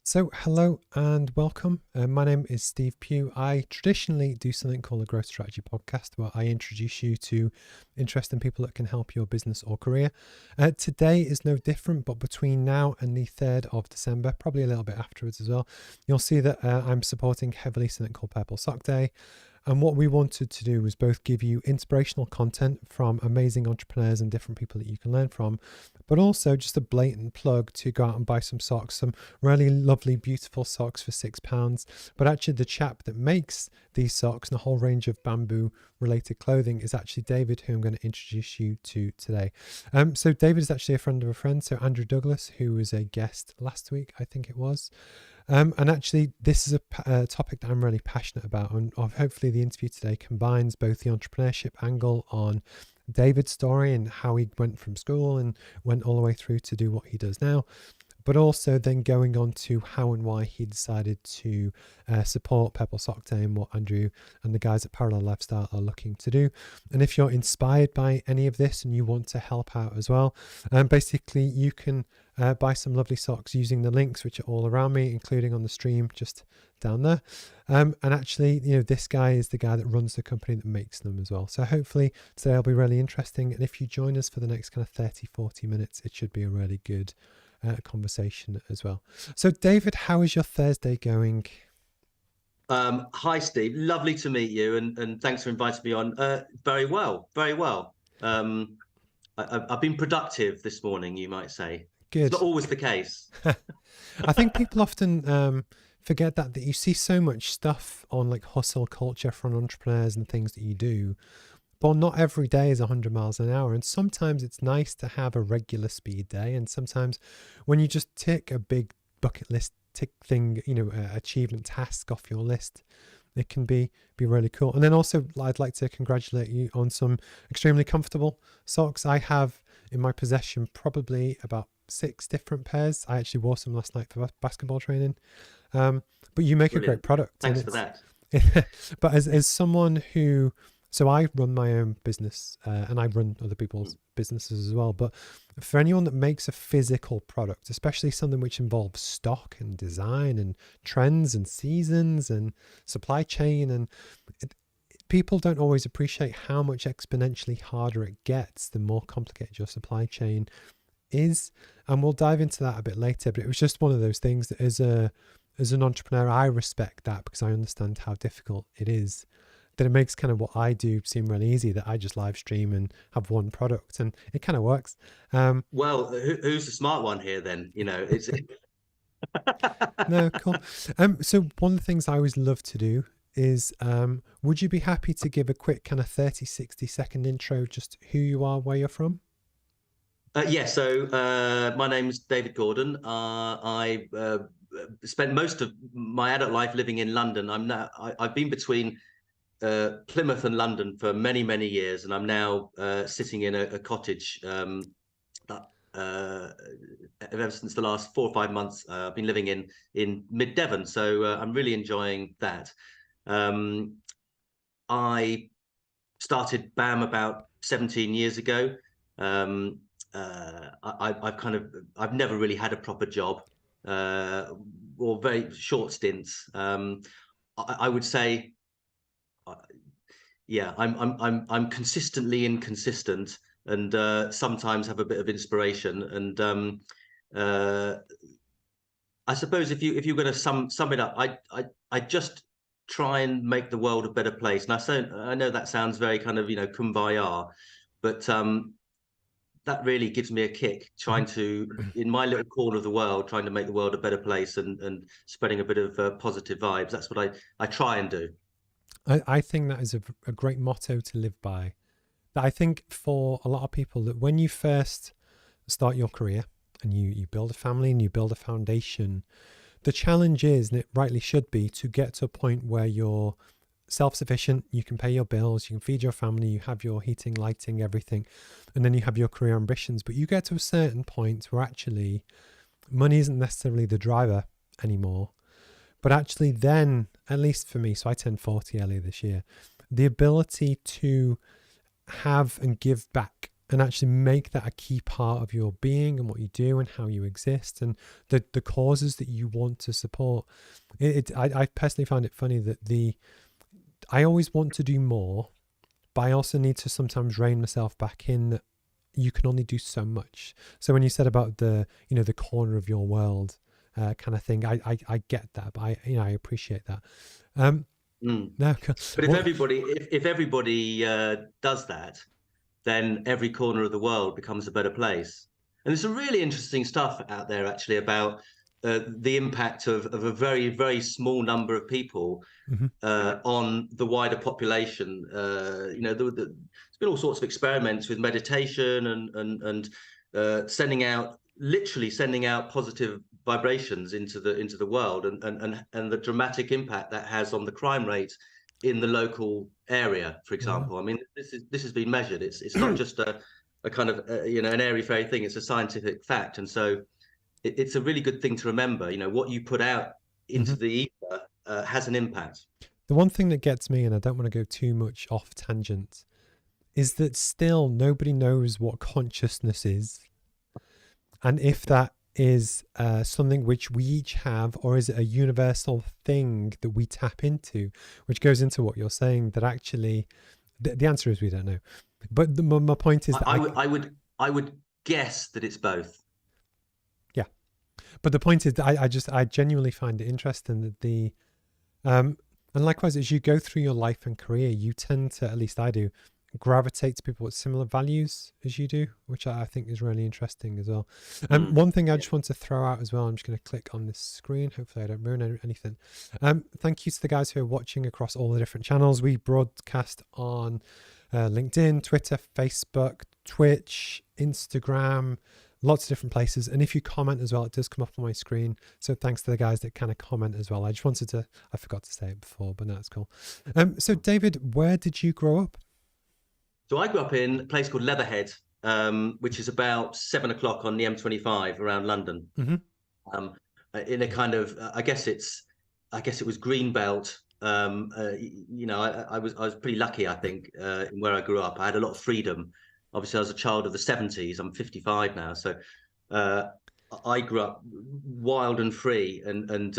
So, hello and welcome. My name is Steve Pugh. I traditionally do something called a growth strategy podcast where I introduce you to interesting people that can help your business or career. Today is no different, but between now and the 3rd of December, probably a little bit afterwards as well, you'll see that I'm supporting heavily something called Purple Sock Day. And what we wanted to do was both give you inspirational content from amazing entrepreneurs and different people that you can learn from, but also just a blatant plug to go out and buy some socks, some really lovely, beautiful socks for £6. But actually the chap that makes these socks and a whole range of bamboo related clothing is actually David, who I'm going to introduce you to today. So David is actually a friend of a friend. So Andrew Douglas, who was a guest last week, I think it was. And actually, this is a topic that I'm really passionate about. And hopefully the interview today combines both the entrepreneurship angle on David's story and how he went from school and went all the way through to do what he does now, but also then going on to how and why he decided to support Purple Sock Day and what Andrew and the guys at Parallel Lifestyle are looking to do. And if you're inspired by any of this and you want to help out as well, basically you can buy some lovely socks using the links which are all around me, including on the stream just down there. And actually, this guy is the guy that runs the company that makes them as well. So hopefully today will be really interesting. And if you join us for the next kind of 30-40 minutes, it should be a really good conversation as well. So David, how is your Thursday going? Hi Steve, lovely to meet you, and thanks for inviting me on. Very well, very well. I've been productive this morning, you might say. Good. It's not always the case. I think people often forget that you see so much stuff on like hustle culture from entrepreneurs and things that you do, but not every day is 100 miles an hour. And sometimes it's nice to have a regular speed day. And sometimes when you just tick a big bucket list tick thing, achievement task off your list, it can be really cool. And then also I'd like to congratulate you on some extremely comfortable socks. I have in my possession probably about 6 different pairs. I actually wore some last night for basketball training. But you make Brilliant. A great product. Thanks for that. But as someone who, so I run my own business and I run other people's businesses as well. But for anyone that makes a physical product, especially something which involves stock and design and trends and seasons and supply chain, and people don't always appreciate how much exponentially harder it gets the more complicated your supply chain is. And we'll dive into that a bit later. But it was just one of those things that as an entrepreneur, I respect that because I understand how difficult it is. That it makes kind of what I do seem really easy, that I just live stream and have one product and it kind of works. Well, who's the smart one here then? It's No, cool. So one of the things I always love to do is, would you be happy to give a quick kind of 30-60 second intro, just who you are, where you're from? Yeah, so my name's David Gordon. I spent most of my adult life living in London. I've been between Plymouth and London for many years, and I'm now sitting in a cottage ever since the last 4 or 5 months. I've been living in mid Devon, so I'm really enjoying that. I started BAM about 17 years ago. I've never really had a proper job or very short stints. I would say, yeah, I'm consistently inconsistent, and sometimes have a bit of inspiration. And I suppose if you're going to sum it up, I just try and make the world a better place. And I know that sounds very kind of kumbaya, but that really gives me a kick, trying to, in my little corner of the world, trying to make the world a better place and spreading a bit of positive vibes. That's what I try and do. I think that is a great motto to live by. That I think for a lot of people, that when you first start your career and you build a family and you build a foundation, the challenge is, and it rightly should be, to get to a point where you're self-sufficient, you can pay your bills, you can feed your family, you have your heating, lighting, everything, and then you have your career ambitions. But you get to a certain point where actually money isn't necessarily the driver anymore. But actually then, at least for me, so I turned 40 earlier this year, the ability to have and give back and actually make that a key part of your being and what you do and how you exist and the causes that you want to support. I personally find it funny that I always want to do more, but I also need to sometimes rein myself back in that you can only do so much. So when you said about the corner of your world kind of thing, I get that, but I appreciate that. No, But if everybody does that, then every corner of the world becomes a better place. And there's some really interesting stuff out there actually about the impact of a very, very small number of people on the wider population. There's been all sorts of experiments with meditation and literally sending out positive vibrations into the world, and the dramatic impact that has on the crime rate in the local area, for example. I mean, this has been measured. It's not just a kind of an airy fairy thing. It's a scientific fact, and so it's a really good thing to remember. What you put out into the ether has an impact. The one thing that gets me, and I don't want to go too much off tangent, is that still nobody knows what consciousness is, and if that is something which we each have, or is it a universal thing that we tap into, which goes into what you're saying, that actually the answer is we don't know. But my point is that I would guess that it's both. Yeah, but the point is that I genuinely find it interesting that and likewise, as you go through your life and career, you tend to, at least I do, gravitate to people with similar values as you do, which I think is really interesting as well. One thing I just want to throw out as well, I'm just going to click on this screen. Hopefully I don't ruin anything. Thank you to the guys who are watching across all the different channels. We broadcast on LinkedIn, Twitter, Facebook, Twitch, Instagram, lots of different places. And if you comment as well, it does come up on my screen. So thanks to the guys that kind of comment as well. I forgot to say it before, but no, it's cool. So David, where did you grow up? So I grew up in a place called Leatherhead, which is about 7 o'clock on the M25 around London. In a kind of, I guess it was Greenbelt. I was pretty lucky, I think, in where I grew up. I had a lot of freedom. Obviously, I was a child of the 70s. I'm 55 now, so I grew up wild and free, and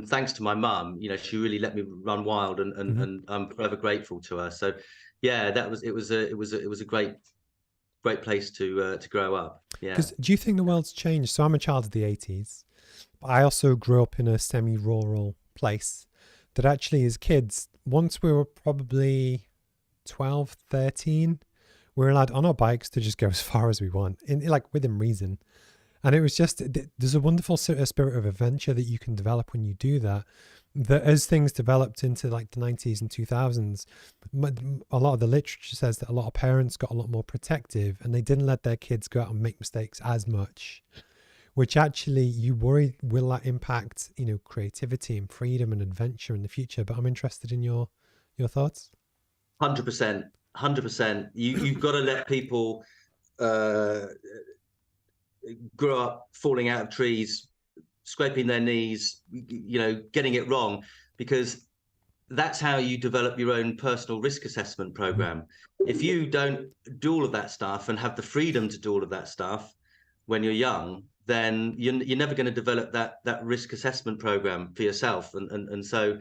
thanks to my mum, she really let me run wild, and I'm forever grateful to her. So, yeah, it was a great place to grow up. Yeah. Because do you think the world's changed? So I'm a child of the 80s. But I also grew up in a semi-rural place that actually, as kids, once we were probably 12, 13, we were allowed on our bikes to just go as far as we want, within reason. And it was just, there's a wonderful spirit of adventure that you can develop when you do that. That as things developed into like the 90s and 2000s, a lot of the literature says that a lot of parents got a lot more protective and they didn't let their kids go out and make mistakes as much, which actually you worry, will that impact, creativity and freedom and adventure in the future? But I'm interested in your thoughts. 100%. 100%. You've got to let people grow up falling out of trees, scraping their knees, getting it wrong, because that's how you develop your own personal risk assessment program. If you don't do all of that stuff and have the freedom to do all of that stuff when you're young, then you're never going to develop that risk assessment program for yourself. And so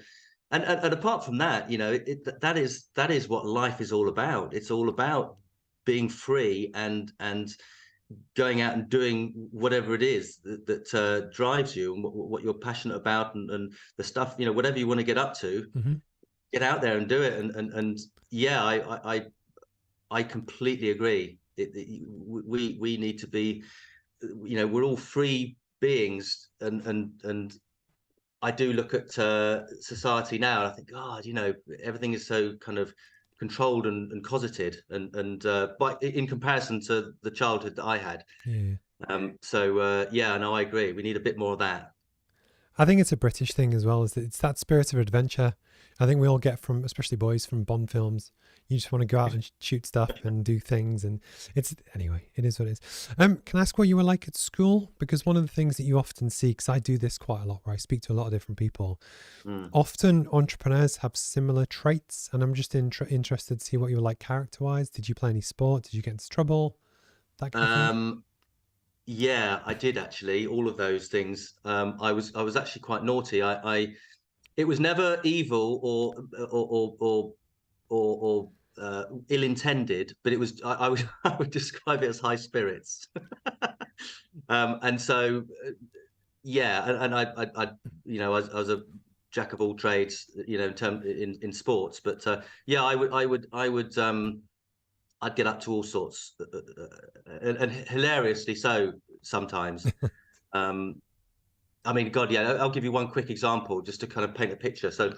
apart from that, that is what life is all about. It's all about being free and going out and doing whatever it is that drives you and what you're passionate about, and the stuff, whatever you want to get up to, get out there and do it. And yeah, I completely agree. We need to be, we're all free beings, and I do look at society now and I think, God, everything is so kind of controlled and cosseted, and but in comparison to the childhood that I had. Yeah. No, I agree. We need a bit more of that. I think it's a British thing as well, is that it's that spirit of adventure. I think we all get from, especially boys, from Bond films. You just want to go out and shoot stuff and do things, and anyway, it is what it is. Can I ask what you were like at school? Because one of the things that you often see, because I do this quite a lot, where I speak to a lot of different people, often entrepreneurs have similar traits, and I'm just interested to see what you were like character-wise. Did you play any sport? Did you get into trouble? That kind of thing. Yeah, I did actually. All of those things. I was actually quite naughty. It was never evil or ill-intended, but it was. I would I would describe it as high spirits. And so yeah, and I was a jack of all trades, in sports, but yeah, I'd get up to all sorts, and hilariously so sometimes. Um, I mean, God, yeah, I'll give you one quick example just to kind of paint a picture. So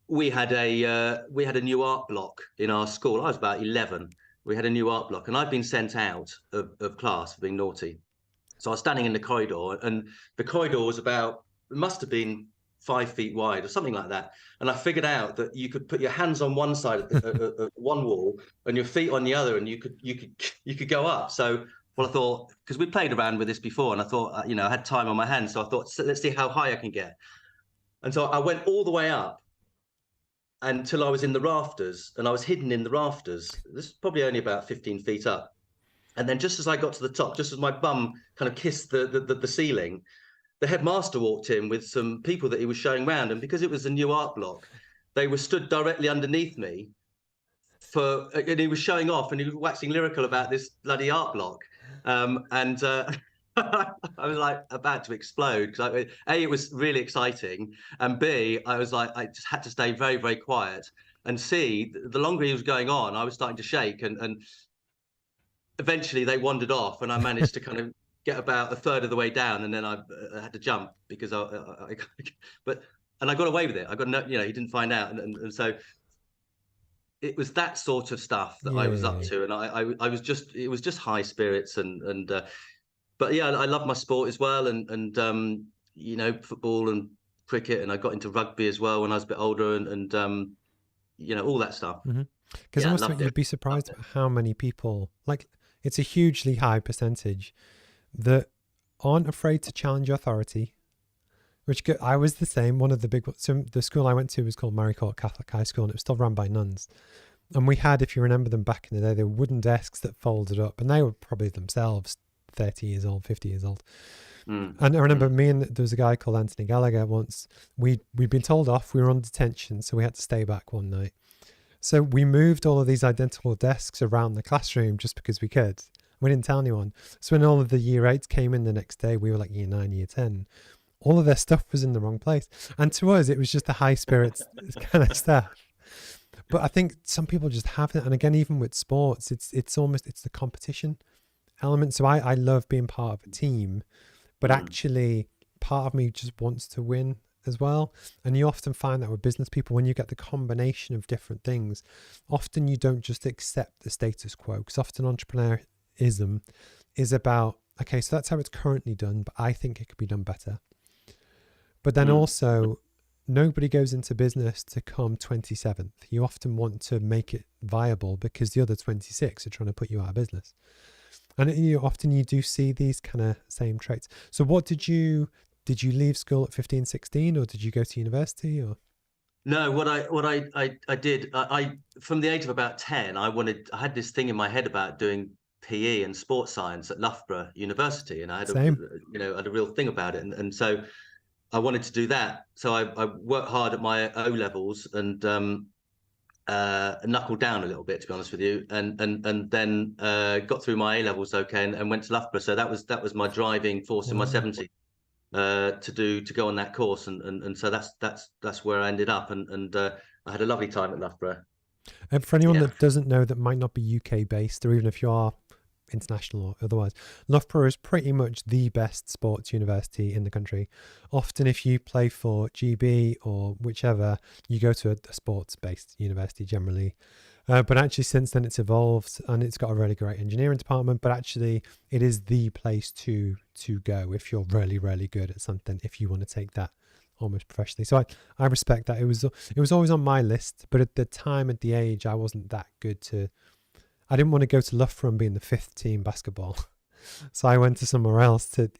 we had a new art block in our school. I was about 11. We had a new art block, and I'd been sent out of class for being naughty. So I was standing in the corridor, and the corridor was it must have been 5 feet wide or something like that. And I figured out that you could put your hands on one side of one wall and your feet on the other, and you could go up. So, well, I thought, because we played around with this before, and I thought, I had time on my hands, so I thought, let's see how high I can get. And so I went all the way up until I was in the rafters, and I was hidden in the rafters. This is probably only about 15 feet up. And then just as I got to the top, just as my bum kind of kissed the ceiling, the headmaster walked in with some people that he was showing round. And because it was a new art block, they were stood directly underneath me and he was showing off, and he was waxing lyrical about this bloody art block. And I was like about to explode, because A, it was really exciting, and B, I was like, I just had to stay very, very quiet. And C, the longer he was going on, I was starting to shake, and eventually they wandered off, and I managed to kind of get about a third of the way down, and then I had to jump because and I got away with it. I got no, he didn't find out, and so it was that sort of stuff that I was up to, and I was just, it was just high spirits, and but yeah, I love my sport as well, and football and cricket, and I got into rugby as well when I was a bit older, and all that stuff. Because I must admit, you'd be surprised at how many people, like, it's a hugely high percentage that aren't afraid to challenge authority, I was the same. One of the the school I went to was called Marycourt Catholic High School, and it was still run by nuns. And we had, if you remember them back in the day, they were wooden desks that folded up, and they were probably themselves 30 years old, 50 years old. And I remember there was a guy called Anthony Gallagher once. We'd been told off, we were on detention, so we had to stay back one night. So we moved all of these identical desks around the classroom just because we could. We didn't tell anyone. So when all of the year 8s came in the next day, we were like year 9, year 10. All of their stuff was in the wrong place. And to us, it was just the high spirits kind of stuff. But I think some people just have it. And again, even with sports, it's the competition element. So I love being part of a team, but actually part of me just wants to win as well. And you often find that with business people, when you get the combination of different things, often you don't just accept the status quo, because often entrepreneurism is about, okay, so that's how it's currently done, but I think it could be done better. But then also, nobody goes into business to come 27th. You often want to make it viable because the other 26 are trying to put you out of business. And often you do see these kind of same traits. So what did you leave school at 15, 16, or did you go to university, or? No, what I did, from the age of about 10, I had this thing in my head about doing PE and sports science at Loughborough University, and I had had a real thing about it, and so I wanted to do that. So I worked hard at my O levels and knuckled down a little bit, to be honest with you, and then got through my A levels okay, and went to Loughborough. So that was my driving force in my 70s to go on that course, and so that's where I ended up, and I had a lovely time at Loughborough. And for anyone that doesn't know, that might not be UK based, or even if you are international or otherwise, Loughborough is pretty much the best sports university in the country. Often if you play for GB or whichever, you go to a sports based university generally. But actually since then it's evolved, and it's got a really great engineering department, but actually it is the place to go if you're really, really good at something, if you want to take that almost professionally. So I respect that. It was always on my list, but at the time, at the age, I wasn't that good to. I didn't want to go to Loughborough and be in the 5th team basketball. So I went to somewhere else to,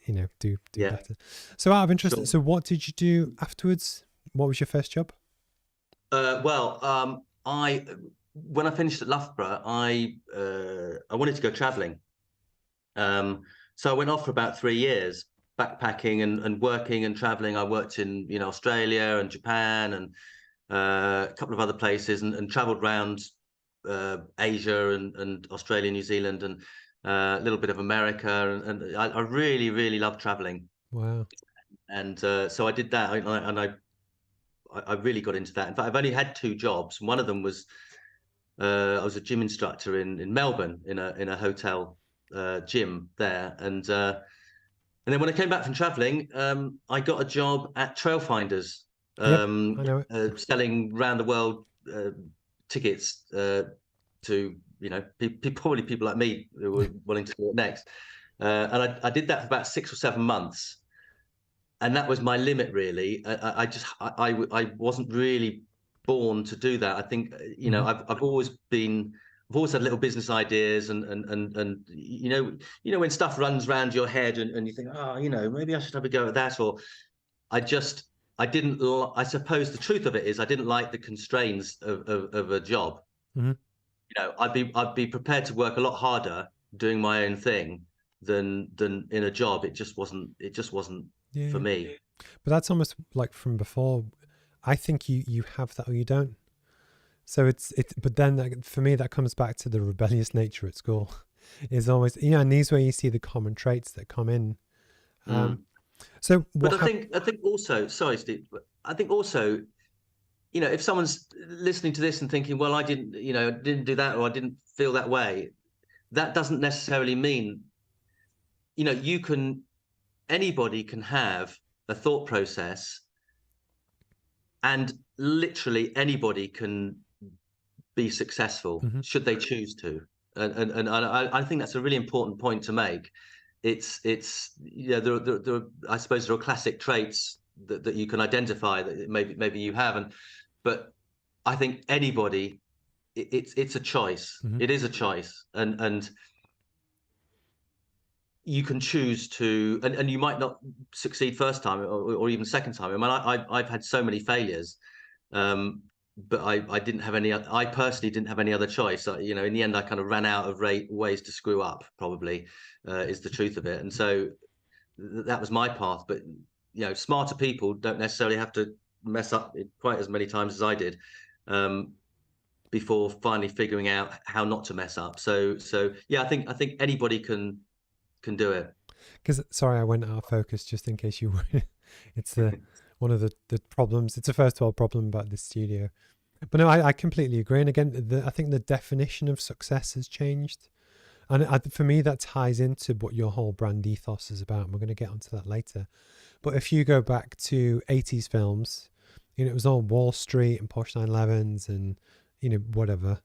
do Yeah, better. So out of interest, sure. so what did you do afterwards? What was your first job? Well, I when I finished at Loughborough, I wanted to go travelling. So I went off for about 3 years, backpacking and working and traveling. I worked in, Australia and Japan and a couple of other places, and traveled around Asia and Australia, New Zealand, and a little bit of America. And I really, really love traveling. Wow. And so I did that, and I really got into that. In fact, I've only had 2 jobs. One of them was I was a gym instructor in Melbourne in a hotel gym there, and then when I came back from traveling, I got a job at Trailfinders, Yep, I know it. selling round the world tickets to probably people like me who were wanting to do it next. And I did that for about 6 or 7 months, and that was my limit really. I wasn't really born to do that. I think Hmm. I've always had little business ideas, and when stuff runs around your head, and you think, oh, maybe I should have a go at that. Or I just I didn't I suppose the truth of it is I didn't like the constraints of a job. Hmm. I'd be prepared to work a lot harder doing my own thing than in a job. It just wasn't Yeah, for yeah. me. But that's almost like from before. I think you have that or you don't. So it's but then for me that comes back to the rebellious nature at school. Is always, and these where you see the common traits that come in. Um, Mm. so But what I happened? think I think also, sorry, Steve, but I think also, if someone's listening to this and thinking, well, I didn't do that, or I didn't feel that way, that doesn't necessarily mean, you can anybody can have a thought process, and literally anybody can be successful Hmm. should they choose to. And I think that's a really important point to make. It's I suppose there are classic traits that you can identify that maybe you haven't, but I think anybody, it's a choice. Hmm. It is a choice, and you can choose to, and you might not succeed first time, or even second time. I mean, I've had so many failures, but I didn't have any. I personally didn't have any other choice. In the end, I kind of ran out of ways to screw up. Probably is the truth of it, and so that was my path. But smarter people don't necessarily have to mess up quite as many times as I did. Um, Before finally figuring out how not to mess up. So yeah, I think anybody can do it. Because sorry, I went out of focus just in case you were. It's one of the problems. It's a first world problem about this studio. But no, I completely agree. And again, I think the definition of success has changed. And for me, that ties into what your whole brand ethos is about. And we're going to get onto that later. But if you go back to 80s films, it was all Wall Street and Porsche 911s and, whatever.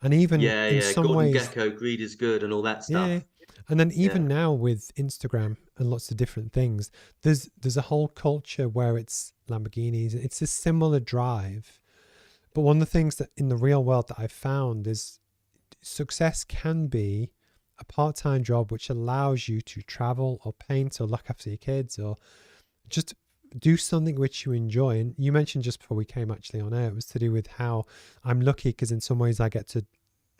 And even Yeah, in yeah. some Gordon ways, Gekko, greed is good, and all that yeah. stuff. And then Yeah, even now with Instagram and lots of different things, there's a whole culture where it's Lamborghinis. It's a similar drive. But one of the things that in the real world that I've found is success can be a part-time job which allows you to travel or paint or look after your kids or just do something which you enjoy. And you mentioned just before we came actually on air, it was to do with how I'm lucky because in some ways I get to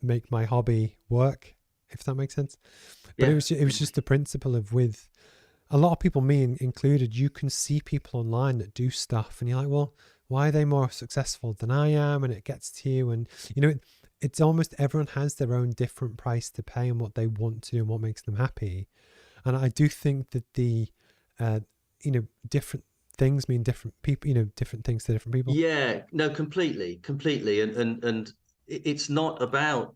make my hobby work, if that makes sense. But yeah, it was just the principle of with a lot of people, me included, you can see people online that do stuff and you're like, well, why are they more successful than I am? And it gets to you. And, it's almost everyone has their own different price to pay and what they want to do and what makes them happy. And I do think that uh, different things mean different people, different things to different people. yeah. No, completely, completely. And it's not about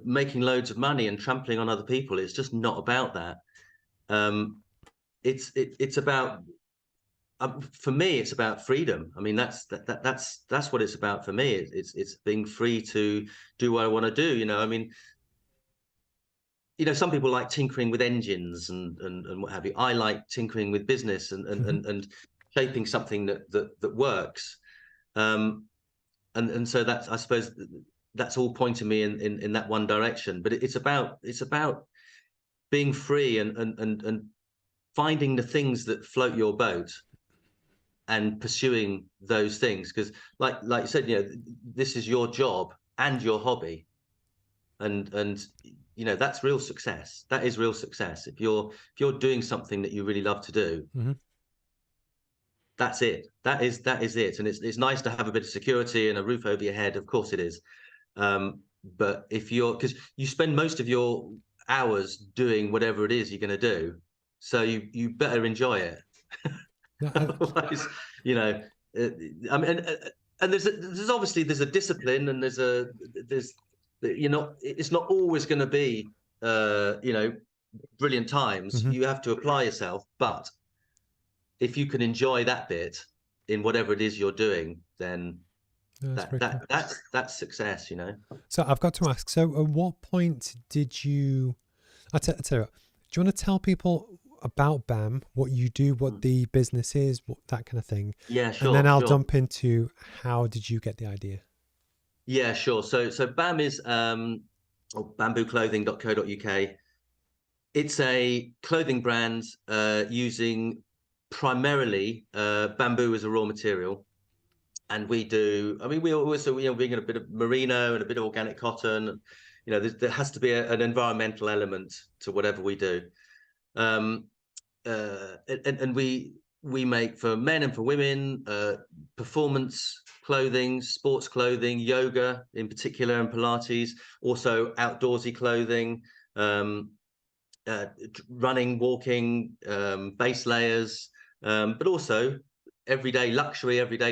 making loads of money and trampling on other people. It's just not about that. Um, it's about for me, it's about freedom. I mean, that's what it's about for me. It's, it's being free to do what I want to do. I mean, some people like tinkering with engines and what have you. I like tinkering with business and shaping something that works. And so that's, I suppose, that's all pointing me in that one direction. But it's about being free and finding the things that float your boat and pursuing those things. Because like you said, this is your job and your hobby. And that's real success. That is real success. If you're doing something that you really love to do, that's it. That is it. And it's nice to have a bit of security and a roof over your head. Of course it is. But because you spend most of your hours doing whatever it is you're going to do, so you better enjoy it. Otherwise, I mean, and there's obviously a discipline, and there's it's not always going to be brilliant times. You have to apply yourself, but if you can enjoy that bit in whatever it is you're doing, then that's success. So I've got to ask, so at what point did you I tell you what, do you want to tell people about BAM, what you do, what the business is, that kind of thing? Yeah, sure. And then I'll jump into how did you get the idea? Yeah, sure. So BAM is bambooClothing.co.uk. It's a clothing brand using primarily bamboo as a raw material. And we also, being a bit of merino and a bit of organic cotton, there has to be an environmental element to whatever we do. And we make for men and for women, performance clothing, sports clothing, yoga in particular, and Pilates, also outdoorsy clothing, running, walking, base layers, but also everyday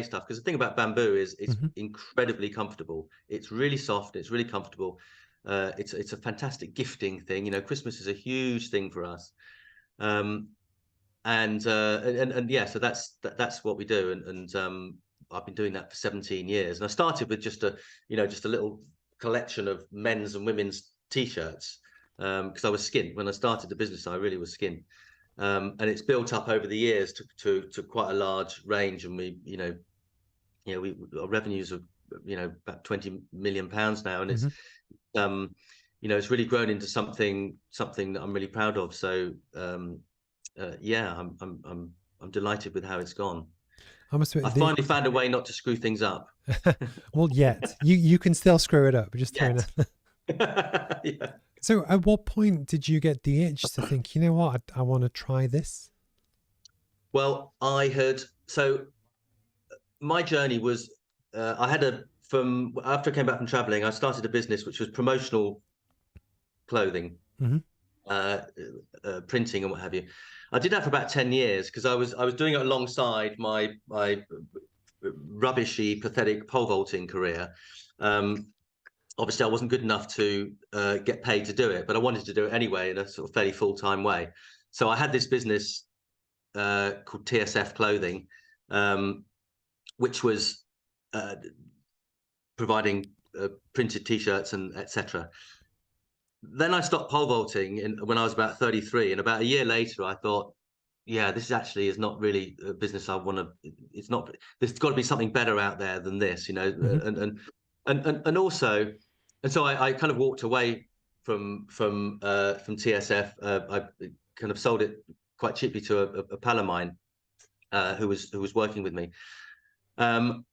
stuff. Because the thing about bamboo is it's incredibly comfortable. It's really soft. It's really comfortable. It's a fantastic gifting thing. Christmas is a huge thing for us. And yeah, so that's what we do. And I've been doing that for 17 years. And I started with just a little collection of men's and women's t-shirts. Because I was skin when I started the business. I really was skin. And it's built up over the years to quite a large range, and our revenues are about £20 million now, and it's it's really grown into something that I'm really proud of. So yeah, I'm delighted with how it's gone. I finally found a way not to screw things up. Well, yet you can still screw it up, just throwing it. Yeah. So at what point did you get the itch to think, you know what, I want to try this? Well, so my journey was, after I came back from traveling, I started a business which was promotional clothing, printing and what have you. I did that for about 10 years because I was doing it alongside my rubbishy, pathetic pole vaulting career. Obviously, I wasn't good enough to get paid to do it, but I wanted to do it anyway in a sort of fairly full-time way. So I had this business called TSF Clothing, which was providing printed T-shirts and etc. Then I stopped pole vaulting when I was about 33, and about a year later, I thought, yeah, this actually is not really a business I want to. It's not. There's got to be something better out there than this, and also, and so I kind of walked away from TSF. I kind of sold it quite cheaply to a pal of mine who was working with me, and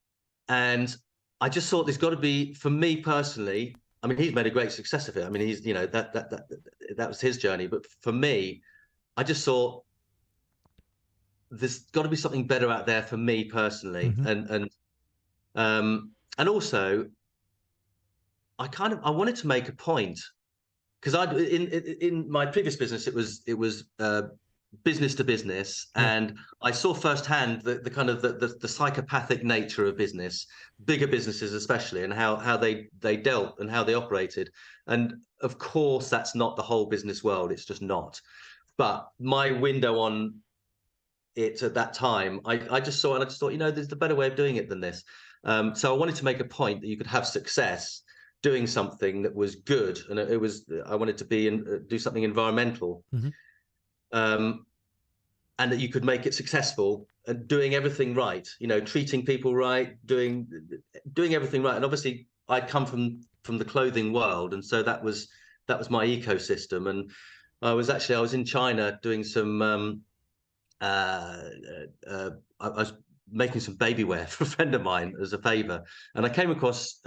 I just thought there's got to be, for me personally. I mean, he's made a great success of it. I mean, he's that was his journey. But for me, I just thought there's got to be something better out there for me personally, and also I wanted to make a point, because in my previous business it was business to business, and I saw firsthand the kind of the psychopathic nature of business, bigger businesses especially, and how they dealt and how they operated. And of course that's not the whole business world, it's just not. But my window on it at that time, I just thought, there's a better way of doing it than this. So I wanted to make a point that you could have success doing something that was good, and I wanted to do something environmental, Mm-hmm. And that you could make it successful and doing everything right, treating people right, doing everything right. And obviously, I'd come from the clothing world, and so that was my ecosystem. And I was in China doing some. I was making some baby wear for a friend of mine as a favor, and I came across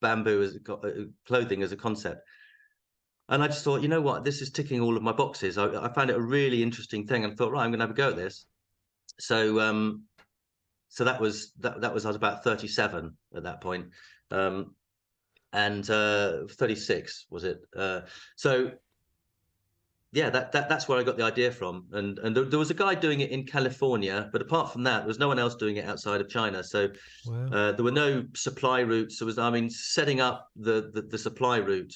bamboo as clothing as a concept. And I just thought, you know what, this is ticking all of my boxes. I found it a really interesting thing, and thought, right, I'm going to have a go at this. So, that was I was about 37 at that point, and 36 was it? So, yeah, that's where I got the idea from. And there was a guy doing it in California, but apart from that, there was no one else doing it outside of China. So, Wow. there were no supply routes. Setting up the supply route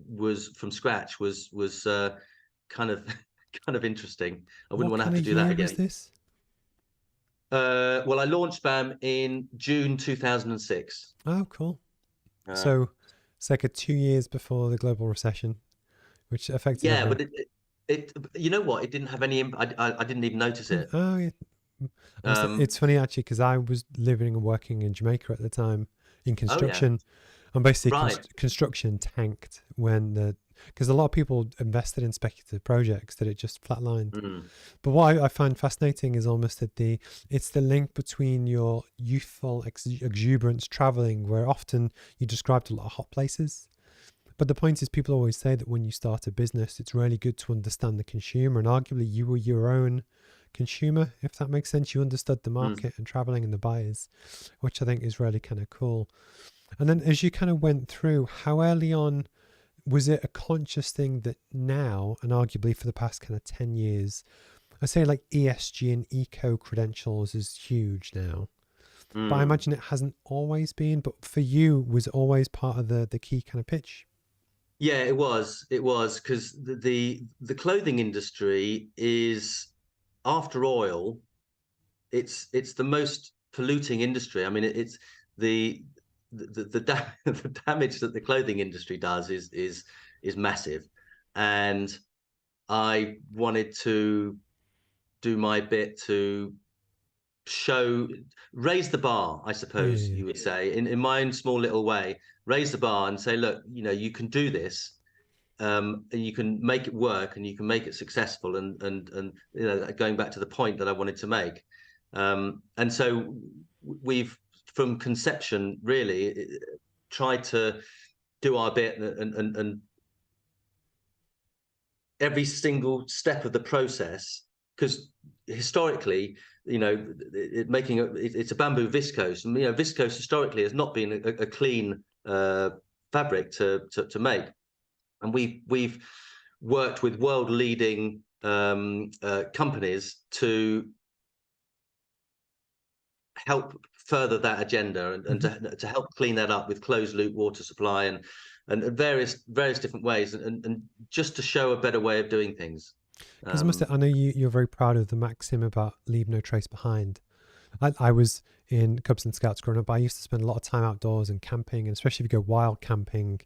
was from scratch was kind of kind of interesting. I wouldn't What want to have kind to of do that year again. was this? Well, I launched BAM in June 2006. Oh, cool. Uh, So it's like 2 years before the global recession, which affected yeah, everyone. but it you know what? It didn't have any. I didn't even notice it. Oh, yeah. It's funny actually because I was living and working in Jamaica at the time in Oh yeah, construction, and basically right. construction tanked when because a lot of people invested in speculative projects that it just flatlined. Mm. But what I find fascinating is almost that it's the link between your youthful exuberance traveling, where often you described a lot of hot places. But the point is, people always say that when you start a business, it's really good to understand the consumer, and arguably you were your own consumer, if that makes sense. You understood the Mm. market and traveling and the buyers, which I think is really kind of cool. And then as you kind of went through, how early on was it a conscious thing that now, and arguably for the past kind of 10 years, I say like ESG and eco credentials is huge now, but I Mm. imagine it hasn't always been, but for you, was it always part of the key kind of pitch? Yeah, it was. It was because the clothing industry is, after oil, it's the most polluting industry. I mean, it's the the damage that the clothing industry does is massive, and I wanted to do my bit to raise the bar, I Yeah, suppose yeah. you would say, in my own small little way, raise the bar and say, look, you can do this, and you can make it work, and you can make it successful, and going back to the point that I wanted to make, and so we've, from conception, really tried to do our bit, and every single step of the process, because historically, it's a bamboo viscose, and viscose historically has not been a clean fabric to make, and we've worked with world leading companies to help further that agenda, and Mm-hmm. to help clean that up with closed loop water supply, and various different ways, and just to show a better way of doing things. Because I know you're very proud of the maxim about leave no trace behind. I was in Cubs and Scouts growing up. I used to spend a lot of time outdoors and camping, and especially if you go wild camping,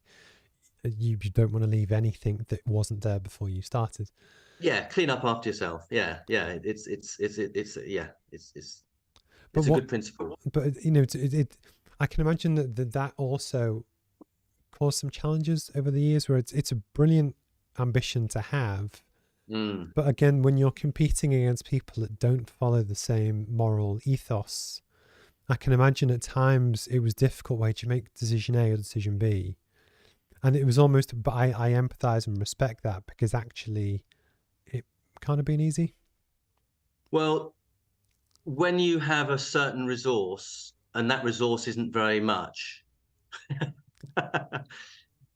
you don't want to leave anything that wasn't there before you started. Yeah, clean up after yourself. Yeah, yeah, But it's a what, good principle. but I can imagine that also caused some challenges over the years, where it's a brilliant ambition to have. Mm. But again, when you're competing against people that don't follow the same moral ethos, I can imagine at times it was difficult. Where do you make decision A or decision B? And it was almost, but I empathize and respect that, because actually it kind of been easy. Well, when you have a certain resource and that resource isn't very much,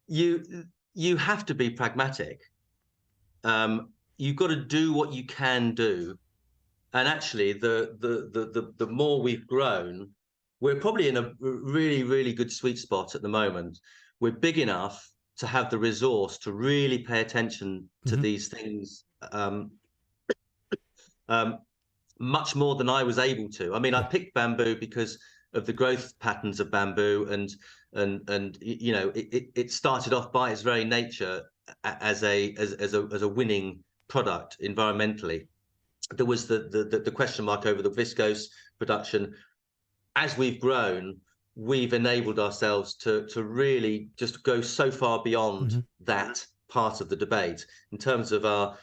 you you have to be pragmatic. You've got to do what you can do, and actually, the more we've grown, we're probably in a really good sweet spot at the moment. We're big enough to have the resource to really pay attention to Mm-hmm. these things, um, much more than I was able to. I mean, I Yeah. picked bamboo because of the growth patterns of bamboo, and you know, it started off by its very nature as a winning product environmentally. There was the question mark over the viscose production. As we've grown, we've enabled ourselves to really just go so far beyond that part of the debate in terms of our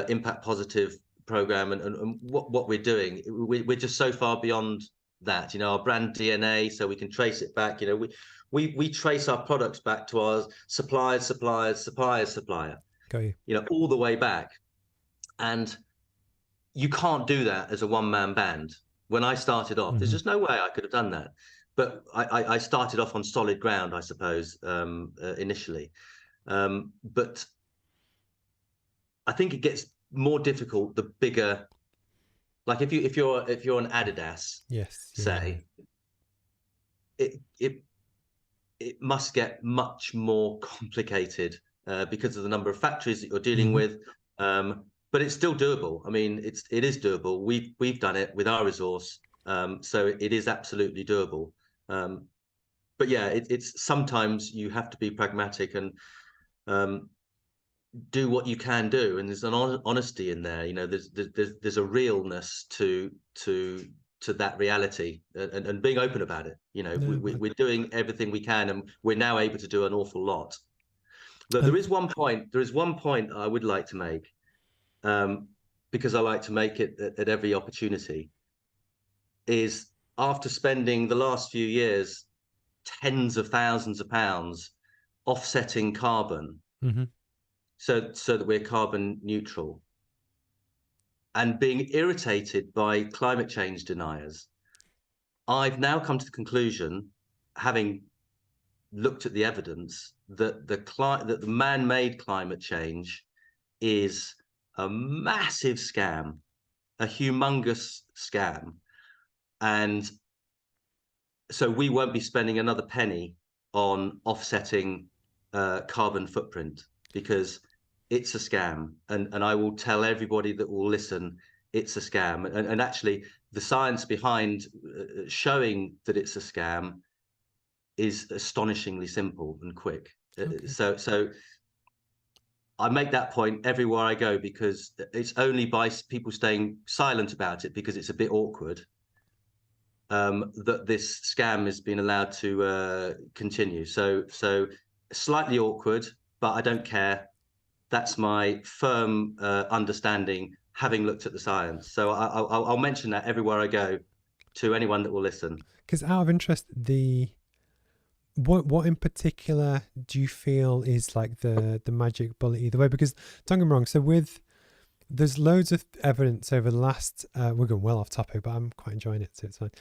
impact positive program and what we're doing. We're just so far beyond that, you know, our brand DNA, so we can trace it back. You know, we trace our products back to our supplier, Got you. you know, all the way back. And you can't do that as a one-man band. When I started off, there's just no way I could have done that. But I started off on solid ground, I suppose, initially. But I think it gets more difficult the bigger. Like if you're an Adidas, Yes, say, it must get much more complicated because of the number of factories that you're dealing with. But it's still doable. I mean, it is doable. We've done it with our resource, so it is absolutely doable. But yeah, it's sometimes you have to be pragmatic and do what you can do, and there's an honesty in there. You know, there's a realness to that reality, and being open about it. You know, we're doing everything we can, and we're now able to do an awful lot. But there is one point. There is one point I would like to make. Because I like to make it at every opportunity, is after spending the last few years tens of thousands of pounds offsetting carbon, so that we're carbon neutral, and being irritated by climate change deniers, I've now come to the conclusion, having looked at the evidence, that the man-made climate change is a massive scam, a humongous scam. And so we won't be spending another penny on offsetting carbon footprint, because it's a scam. And I will tell everybody that will listen, it's a scam. And actually, the science behind showing that it's a scam is astonishingly simple and quick. Okay. So I make that point everywhere I go, because it's only by people staying silent about it, because it's a bit awkward, that this scam has been allowed to continue. So slightly awkward, but I don't care. That's my firm understanding, having looked at the science. So I'll mention that everywhere I go to anyone that will listen. Because out of interest, what in particular do you feel is like the magic bullet either way? Because don't get me wrong, so there's loads of evidence over the last we're going well off topic, but I'm quite enjoying it, so it's fine.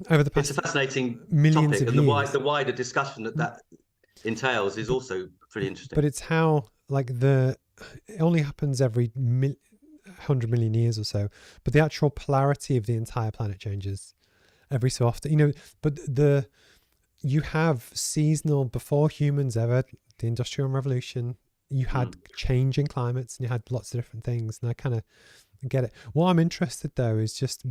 Over the past, it's a fascinating millions topic, of and years, the wider discussion that entails is also pretty interesting. But it's how, like, it only happens every 100 million years or so, but the actual polarity of the entire planet changes every so often, you know. But you have seasonal, before humans ever, the Industrial Revolution, you had changing climates, and you had lots of different things, and I kind of get it. What I'm interested though is just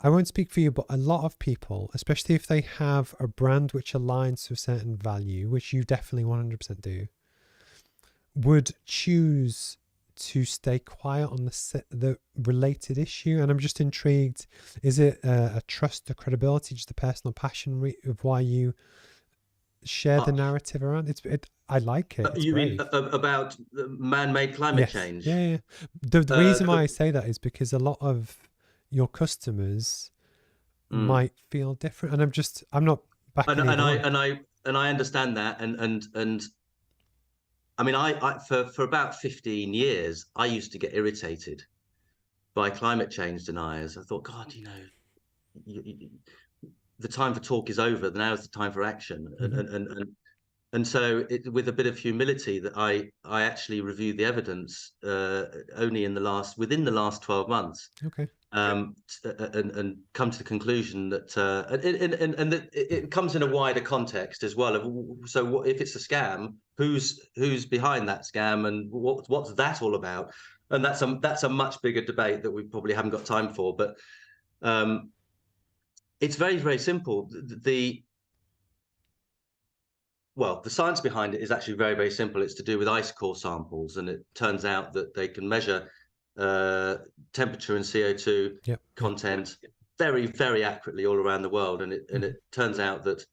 I won't speak for you, but a lot of people, especially if they have a brand which aligns to a certain value, which you definitely 100% do, would choose to stay quiet on the related issue. And I'm just intrigued, is it a trust, a credibility, just a personal passion of why you share the narrative around it? I like it. You mean about man-made climate change? Yeah. The reason why I say that is because a lot of your customers might feel different, and I'm not backing and I understand that, and I mean, I for about 15 years, I used to get irritated by climate change deniers. I thought, God, you know, the time for talk is over. Now is the time for action. And so, with a bit of humility, that I actually reviewed the evidence only within the last 12 months. Okay. And come to the conclusion that and that it comes in a wider context as well. So if it's a scam, who's behind that scam, and what's that all about? And that's a much bigger debate that we probably haven't got time for. But It's very, very simple. The science behind it is actually very, very simple. It's to do with ice core samples, and it turns out that they can measure temperature and CO2 Yep. content very, very accurately all around the world. And it turns out that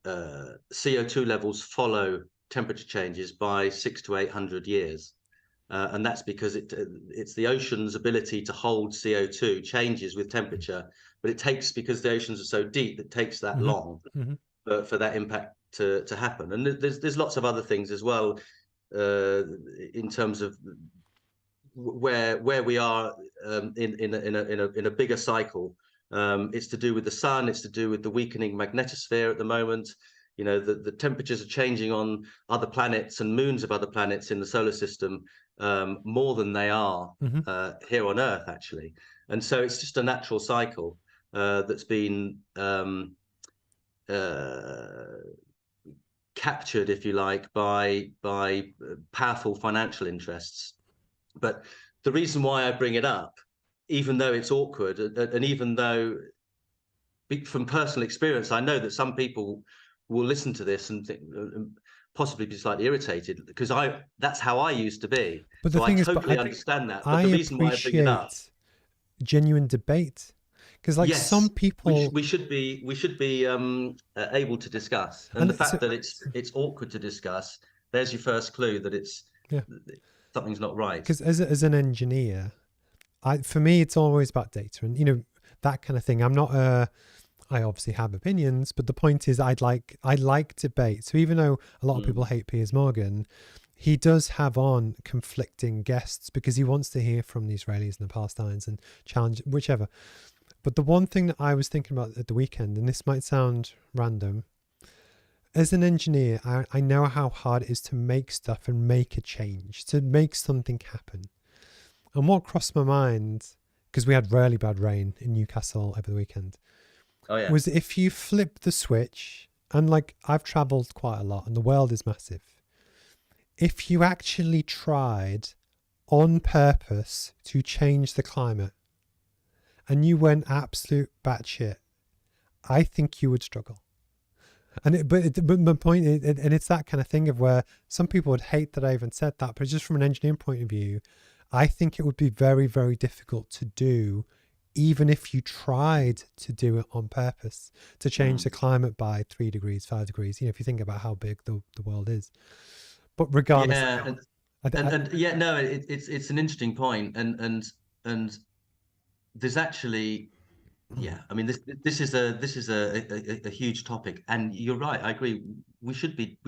CO2 levels follow temperature changes by 600 to 800 years. And that's because it's the ocean's ability to hold CO2 changes with temperature, but because the oceans are so deep, it takes that long for that impact to happen. And there's lots of other things as well in terms of where we are in a bigger cycle. It's to do with the sun. It's to do with the weakening magnetosphere at the moment. You know, the temperatures are changing on other planets and moons of other planets in the solar system more than they are here on Earth, actually. And so it's just a natural cycle that's been captured, if you like, by powerful financial interests. But the reason why I bring it up, even though it's awkward, and even though from personal experience, I know that some people will listen to this and think, possibly be slightly irritated, because that's how I used to be. But the so thing I is, totally understand that. But I the reason why I bring it up, genuine debate, because like yes, some people, we should be able to discuss, and the fact that it's awkward to discuss, there's your first clue that something's not right. Because as an engineer, for me it's always about data, and you know, that kind of thing. I'm not I obviously have opinions, but the point is I like debate. So even though a lot of people hate Piers Morgan, he does have on conflicting guests because he wants to hear from the Israelis and the Palestinians and challenge whichever. But the one thing that I was thinking about at the weekend, and this might sound random, as an engineer, I know how hard it is to make stuff and make a change, to make something happen. And what crossed my mind, because we had really bad rain in Newcastle over the weekend, was if you flip the switch, and like I've traveled quite a lot and the world is massive, if you actually tried on purpose to change the climate and you went absolute batshit, I think you would struggle. But my point is, and it's that kind of thing of where some people would hate that I even said that, but just from an engineering point of view, I think it would be very, very difficult to do, even if you tried to do it on purpose, to change the climate by 3 degrees, 5 degrees, you know, if you think about how big the world is. But regardless, it's an interesting point, and there's actually, I mean, this is a huge topic, and you're right. I agree. We should be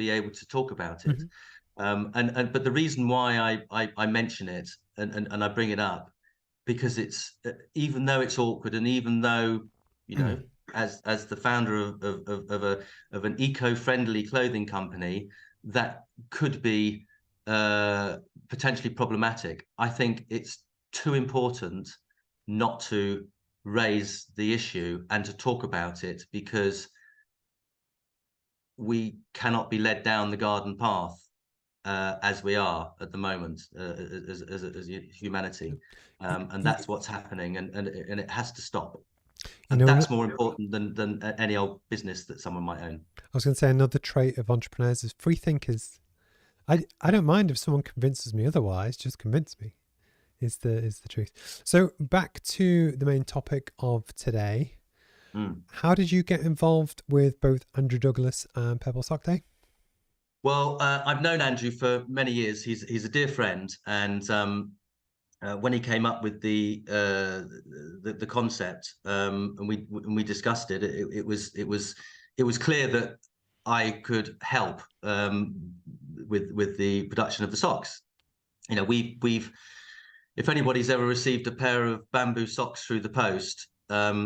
able to talk about it, but the reason why I mention it and I bring it up, because it's even though it's awkward, and even though, you know, as the founder of an eco-friendly clothing company, that could be potentially problematic. I think it's too important not to raise the issue and to talk about it, because we cannot be led down the garden path as we are at the moment as humanity, and that's what's happening, and it has to stop. And that's more important than any old business that someone might own. I was going to say another trait of entrepreneurs is free thinkers. I don't mind if someone convinces me otherwise, just convince me. Is the truth. So back to the main topic of today. How did you get involved with both Andrew Douglas and Purple Sock Day? Well, I've known Andrew for many years. He's a dear friend, and when he came up with the concept, and we discussed it, it was clear that I could help with the production of the socks. You know, we've if anybody's ever received a pair of bamboo socks through the post, that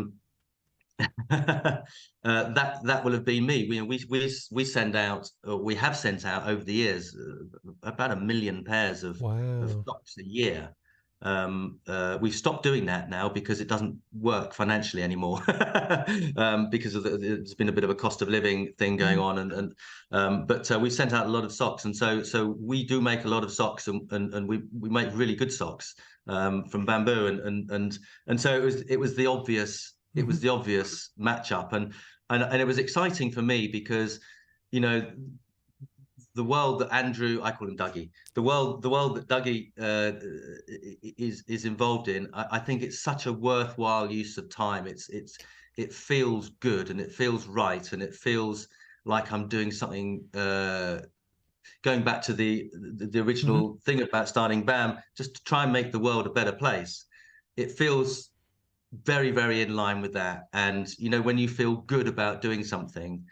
will have been me. We send out, or we have sent out over the years, about 1 million pairs of socks a year. We've stopped doing that now because it doesn't work financially anymore, because there's been a bit of a cost of living thing going on, but we've sent out a lot of socks, and so we do make a lot of socks, and we make really good socks from bamboo, and so it was the obvious It Hmm. was the obvious matchup, and it was exciting for me because, you know, the world that Andrew, I call him Dougie, the world that Dougie is involved in, I think it's such a worthwhile use of time. It feels good and it feels right and it feels like I'm doing something. Going back to the Hmm. original thing about starting BAM, just to try and make the world a better place. It feels very, very in line with that. And you know, when you feel good about doing something,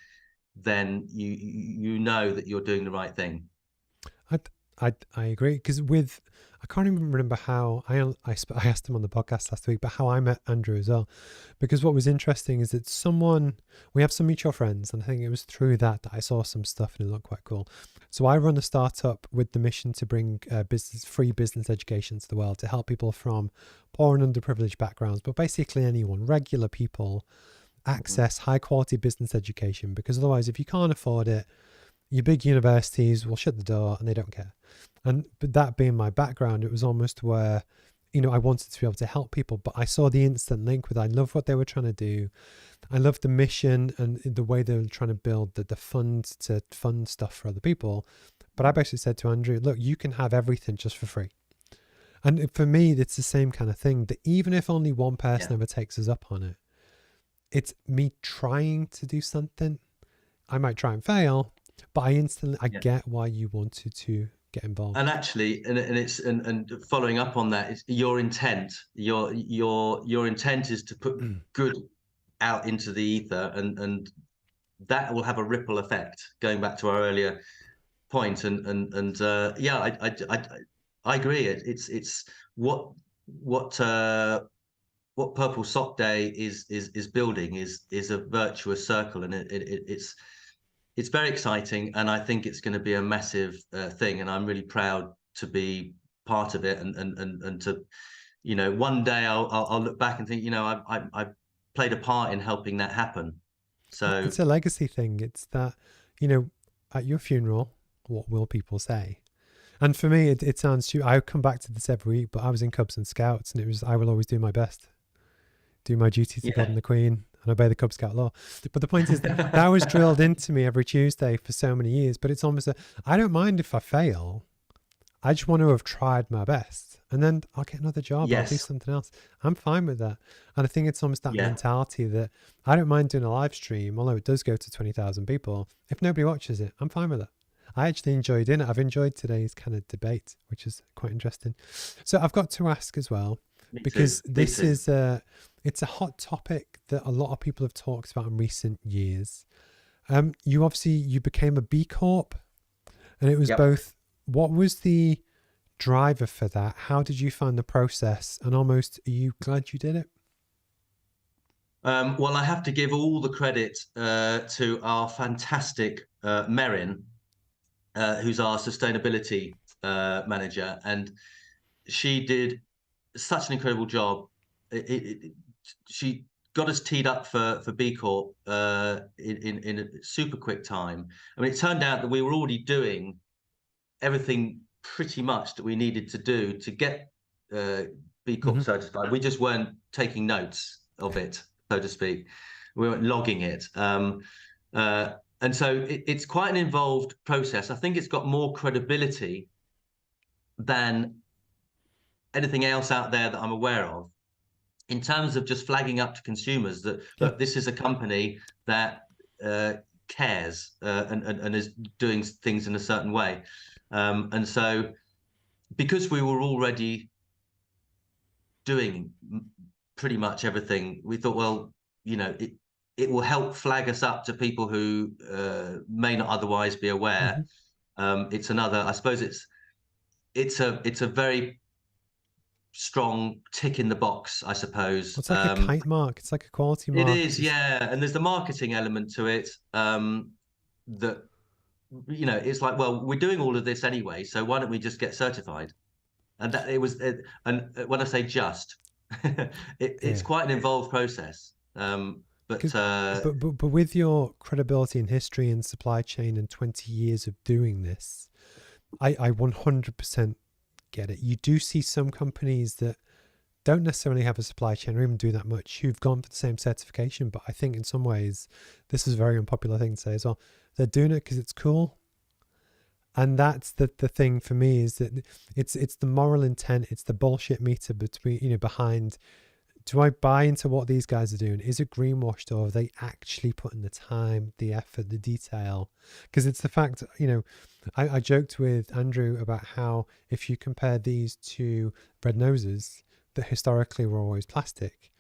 then you know that you're doing the right thing. I, I agree, because with, I can't even remember how I asked him on the podcast last week, but how I met Andrew as well. Because what was interesting is that we have some mutual friends, and I think it was through that I saw some stuff and it looked quite cool. So I run a startup with the mission to bring free business education to the world, to help people from poor and underprivileged backgrounds, but basically anyone, regular people, Mhm. access high quality business education. Because otherwise, if you can't afford it, your big universities will shut the door and they don't care. And but that being my background, it was almost where, I wanted to be able to help people, but I saw the instant link with, I love what they were trying to do. I love the mission and the way they were trying to build the fund to fund stuff for other people. But I basically said to Andrew, look, you can have everything just for free. And for me, it's the same kind of thing, that even if only one person Yeah, ever takes us up on it, it's me trying to do something. I might try and fail, but I yeah. get why you wanted to get And involved. actually, and it's and following up on that, it's your intent. Your intent is to put good out into the ether, and that will have a ripple effect. Going back to our earlier point, and yeah, I agree. It's what what Purple Sock Day is building is a virtuous circle, and it's very exciting, and I think it's going to be a massive thing, and I'm really proud to be part of it, and to, you know, one day I'll look back and think, you know, I played a part in helping that happen. So It's a legacy thing. It's that, you know, at your funeral, what will people say? And for me, it sounds too, I come back to this every week, but I was in Cubs and Scouts, and it was, I will always do my best, do my duty to God yeah, and the Queen, and obey the Cub Scout law. But the point is that that was drilled into me every Tuesday for so many years. But it's almost I don't mind if I fail. I just want to have tried my best, and then I'll get another job. I'll do yes, something else. I'm fine with that. And I think it's almost that yeah, mentality that I don't mind doing a live stream, although it does go to 20,000 people. If nobody watches it, I'm fine with it. I actually enjoyed it. I've enjoyed today's kind of debate, which is quite interesting. So I've got to ask as well, me too, because me this too. is it's a hot topic that a lot of people have talked about in recent years. You became a B Corp, and it was Yep. both. What was the driver for that? How did you find the process? And almost, are you glad you did it? Well, I have to give all the credit to our fantastic Merin, who's our sustainability manager, and she did such an incredible job. She got us teed up for B Corp in a super quick time. I mean, it turned out that we were already doing everything pretty much that we needed to do to get B Corp Hmm. certified. We just weren't taking notes of it, so to speak. We weren't logging it. And so it's quite an involved process. I think it's got more credibility than anything else out there that I'm aware of, in terms of just flagging up to consumers that, Yeah. look, this is a company that cares and is doing things in a certain way. And so, because we were already doing pretty much everything, we thought, well, you know, it will help flag us up to people who may not otherwise be aware. Hmm. It's another, I suppose, it's a very strong tick in the box, I suppose. It's like a kite mark. It's like a quality It mark. is, yeah, and there's the marketing element to it, that, you know, it's like, well, we're doing all of this anyway, so why don't we just get certified? And that it was, and when I say just, it's Yeah. quite an involved process. But 'Cause- but with your credibility in history and supply chain and 20 years of doing this, I 100% get it. You do see some companies that don't necessarily have a supply chain or even do that much, who've gone for the same certification. But I think in some ways, this is a very unpopular thing to say as well. They're doing it because it's cool. And that's the thing for me, is that it's the moral intent, it's the bullshit meter between, behind, do I buy into what these guys are doing? Is it greenwashed, or are they actually putting the time, the effort, the detail? Because it's the fact, I joked with Andrew about how if you compare these to red noses that historically were always plastic,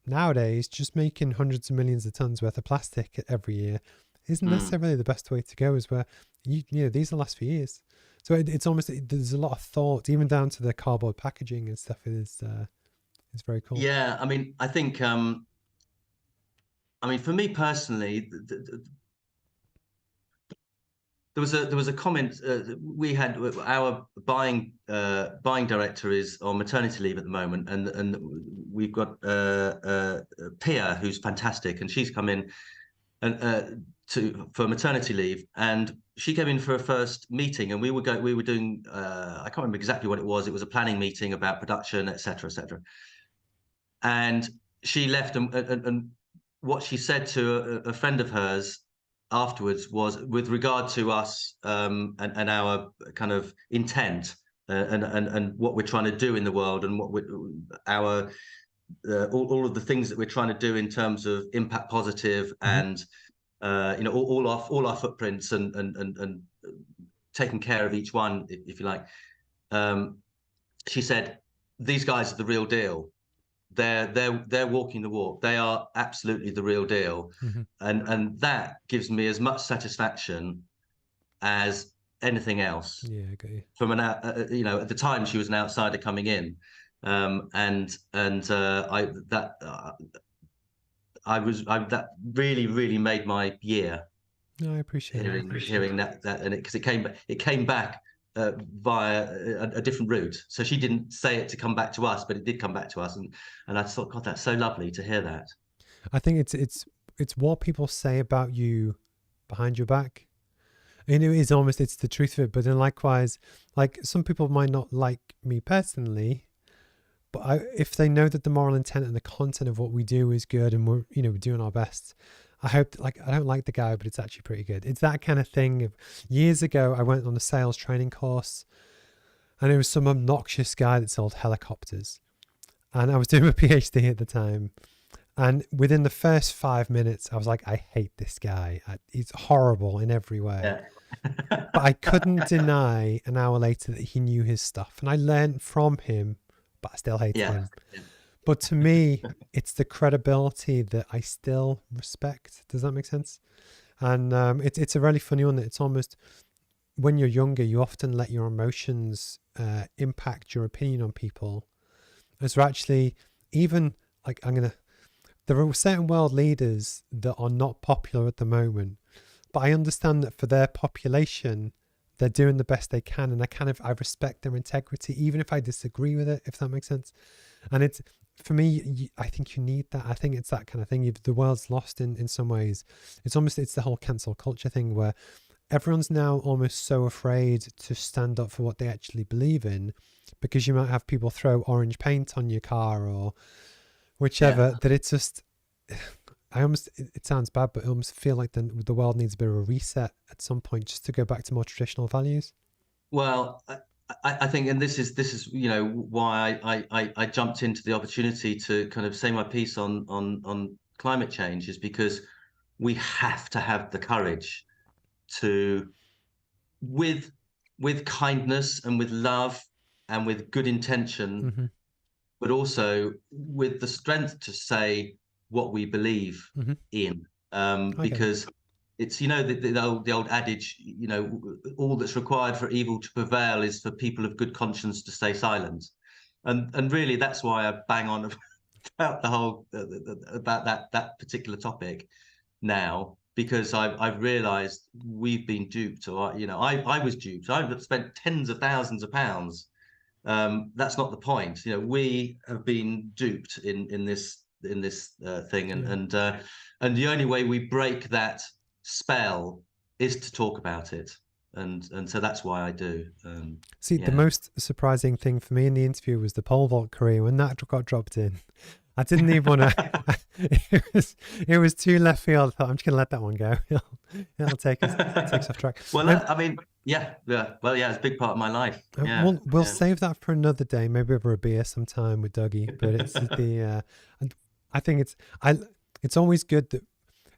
nowadays just making hundreds of millions of tons worth of plastic every year isn't necessarily the best way to go, is where these will last for years. So it's almost, there's a lot of thought even down to the cardboard packaging and stuff. It's very cool. Yeah, I mean, I think for me personally, there was a comment we had. Our buying director is on maternity leave at the moment, and we've got Pia, who's fantastic, and she's come in and for maternity leave, and she came in for a first meeting, and we were doing I can't remember exactly what it was. It was a planning meeting about production, etc., etc. And she left, and what she said to a friend of hers afterwards was, with regard to us and our kind of intent and what we're trying to do in the world, and what our all of the things that we're trying to do in terms of impact positive and all our footprints and taking care of each one, if you like. She said, these guys are the real deal. They're walking the walk. They are absolutely the real deal. And that gives me as much satisfaction as anything else. Yeah, I got you. From at the time she was an outsider coming in, that really made my year. No, I appreciate hearing that, and because it came back via a different route. So she didn't say it to come back to us, but it did come back to us, and I thought, God, that's so lovely to hear that. I think it's what people say about you behind your back. And it is almost, it's the truth of it. But then likewise, like, some people might not like me personally, but if they know that the moral intent and the content of what we do is good, and we're doing our best, I hope, like, I don't like the guy, but it's actually pretty good. It's that kind of thing. Years ago, I went on a sales training course, and it was some obnoxious guy that sold helicopters. And I was doing a PhD at the time. And within the first 5 minutes, I was like, I hate this guy. He's horrible in every way. Yeah. But I couldn't deny an hour later that he knew his stuff. And I learned from him, but I still hated him. Yeah. But to me, it's the credibility that I still respect. Does that make sense? And it's a really funny one. It's almost, when you're younger, you often let your emotions impact your opinion on people. As we're actually, even, like, there are certain world leaders that are not popular at the moment, but I understand that for their population, they're doing the best they can. And I respect their integrity, even if I disagree with it, if that makes sense. And it's, for me, I think you need that. I think it's that kind of thing. The world's lost in some ways. It's the whole cancel culture thing, where everyone's now almost so afraid to stand up for what they actually believe in, because you might have people throw orange paint on your car or whichever, that it's just, it sounds bad, but I almost feel like the world needs a bit of a reset at some point, just to go back to more traditional values. Well, I think, and this is why I jumped into the opportunity to kind of say my piece on climate change, is because we have to have the courage to, with kindness and with love and with good intention, but also with the strength to say what we believe in, because it's, the old adage, all that's required for evil to prevail is for people of good conscience to stay silent, and really that's why I bang on about the whole about that particular topic now, because I've realised we've been duped, or I was duped. I've spent tens of thousands of pounds. That's not the point. We have been duped in this thing, and the only way we break that spell is to talk about it. and so that's why I do. See, the Yeah. most surprising thing for me in the interview was the pole vault career. When that got dropped in, I didn't even want to. It was too left field. I thought I'm just going to let that one go. It'll take us off track. Well, I mean, yeah, yeah. Well, yeah, it's a big part of my life. Yeah, We'll yeah. save that for another day, maybe over a beer sometime with Dougie. But it's I think it's always good that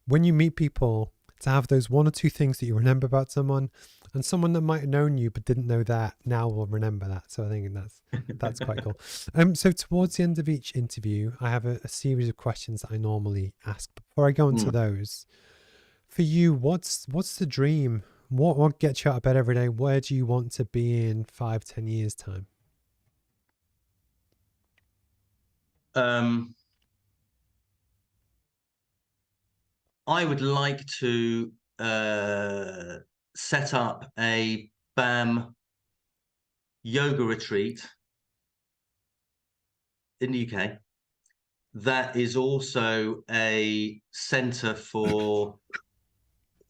when you meet people to have those one or two things that you remember about someone, and someone that might have known you but didn't know that now will remember that. So I think that's quite cool. So towards the end of each interview, I have a series of questions that I normally ask. Before I go into those, for you, what's the dream? What gets you out of bed every day? Where do you want to be in 5-10 years time? I would like to set up a BAM yoga retreat in the UK that is also a centre for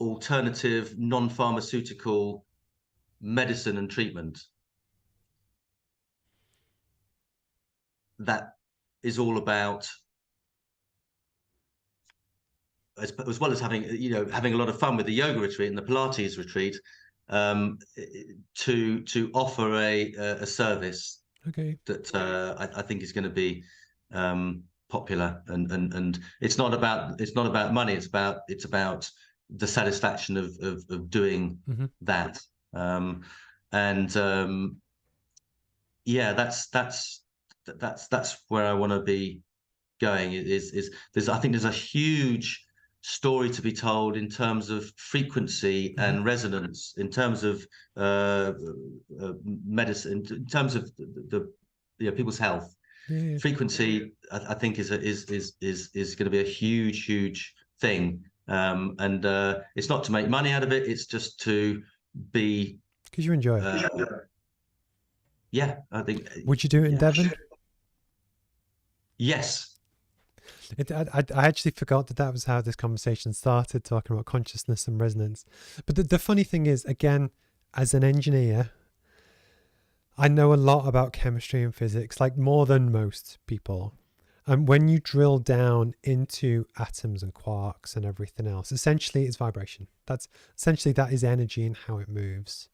alternative non-pharmaceutical medicine and treatment. That is all about, as well as having a lot of fun with the yoga retreat and the Pilates retreat, to offer a service that I think is going to be popular, and it's not about money. It's about the satisfaction of doing that, and yeah, that's where I want to be going. I think there's a huge story to be told in terms of frequency and resonance, in terms of medicine, in terms of the people's health. Yeah. Frequency, I think, is going to be a huge thing, and it's not to make money out of it. It's just to be, because you enjoy it. Yeah, I think. Would you do it in Devon? Yes. I actually forgot that was how this conversation started, talking about consciousness and resonance. But the funny thing is, again, as an engineer, I know a lot about chemistry and physics, like more than most people. And when you drill down into atoms and quarks and everything else, essentially it's vibration. That is energy and how it moves.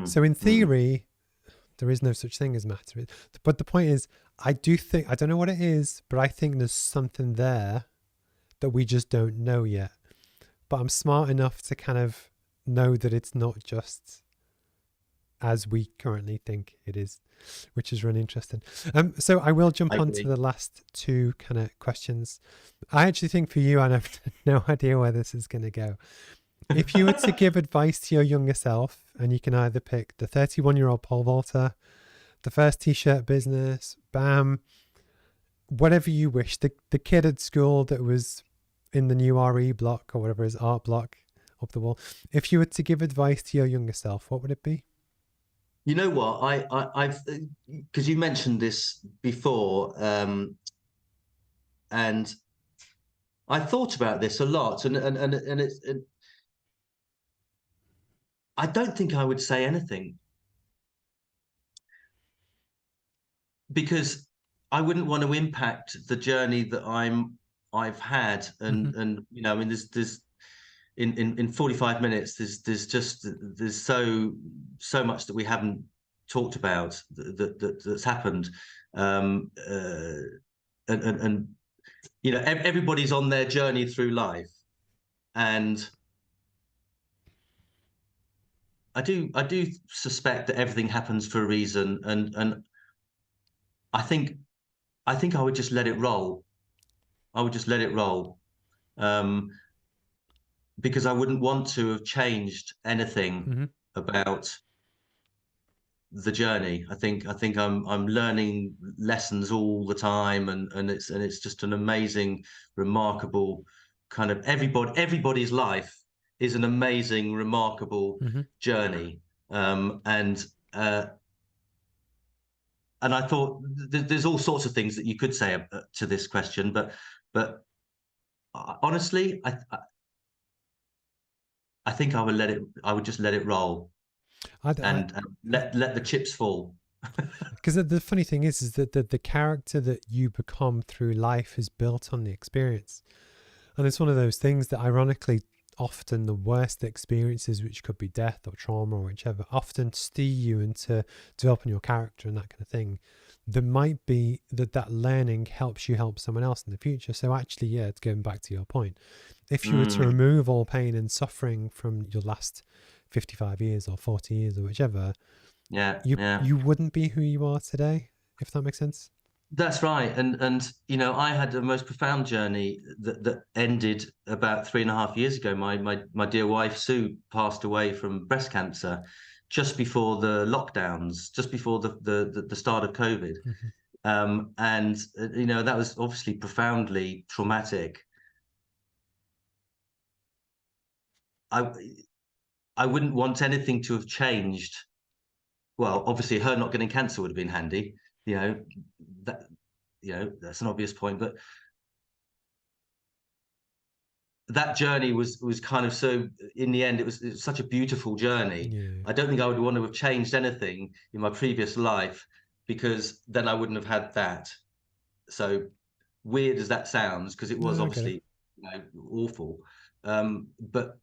So in theory, there is no such thing as matter. But the point is, I don't know what it is, but I think there's something there that we just don't know yet. But I'm smart enough to kind of know that it's not just as we currently think it is, which is really interesting. So I will jump on to the last two kind of questions. I actually think for you, I have no idea where this is going to go. If you were to give advice to your younger self, and you can either pick the 31-year-old pole vaulter, the first t-shirt business, BAM, whatever you wish, the kid at school that was in the new RE block or whatever it is, art block up the wall. If you were to give advice to your younger self, what would it be? You know what, I've because you mentioned this before, and I thought about this a lot, and I don't think I would say anything, because I wouldn't want to impact the journey that I've had, and I mean, there's in 45 minutes, there's so much that we haven't talked about that's happened, and everybody's on their journey through life, and I do suspect that everything happens for a reason, and I think I would just let it roll. I would just let it roll, because I wouldn't want to have changed anything about the journey. I think I'm learning lessons all the time, and it's just an amazing, remarkable kind of everybody's life is an amazing, remarkable journey, and I thought there's all sorts of things that you could say to this question, but honestly, I think I would just let it roll. and let the chips fall. Because the funny thing is that the character that you become through life is built on the experience. And it's one of those things that, ironically, often the worst experiences, which could be death or trauma or whichever, often steer you into developing your character and that kind of thing. There might be that learning helps you help someone else in the future. So actually, yeah, it's going back to your point. If you were to remove all pain and suffering from your last 55 years or 40 years or whichever, you wouldn't be who you are today, if that makes sense. That's right. And you know, I had the most profound journey that ended about 3.5 years ago. My dear wife Sue passed away from breast cancer just before the lockdowns, just before the start of COVID. And you know, that was obviously profoundly traumatic. I wouldn't want anything to have changed. Well, obviously her not getting cancer would have been handy, you know, that's an obvious point, but that journey was kind of, so in the end it was such a beautiful journey. Yeah. I don't think I would want to have changed anything in my previous life, because then I wouldn't have had that. So weird as that sounds, because it was obviously awful, but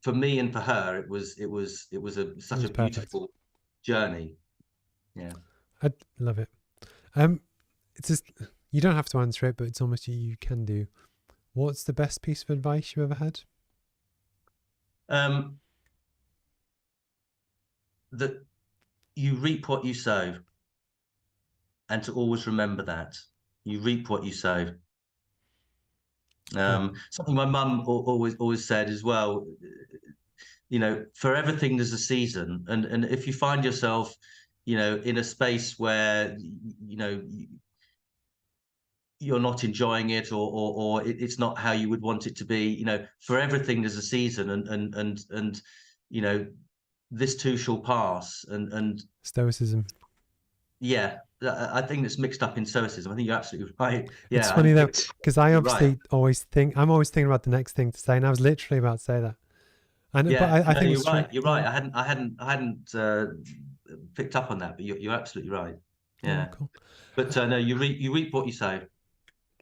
for me and for her it was such a beautiful journey. Yeah, I love it. It's just, you don't have to answer it, but it's almost you can do. What's the best piece of advice you ever had? That you reap what you sow, and to always remember that you reap what you sow. Something my mum always said as well. You know, for everything there's a season, and if you find yourself, you know, in a space where you know you're not enjoying it, or it's not how you would want it to be, you know, for everything there's a season, and you know, this too shall pass, and Stoicism. Yeah, I think it's mixed up in stoicism. I think you're absolutely right. Yeah, it's funny though, because I obviously always think, I'm always thinking about the next thing to say, and I was literally about to say that. And yeah, but I think you're it's right. true. You're right. I hadn't picked up on that, but you're absolutely right. Yeah. Oh, cool. But no, you reap what you sow.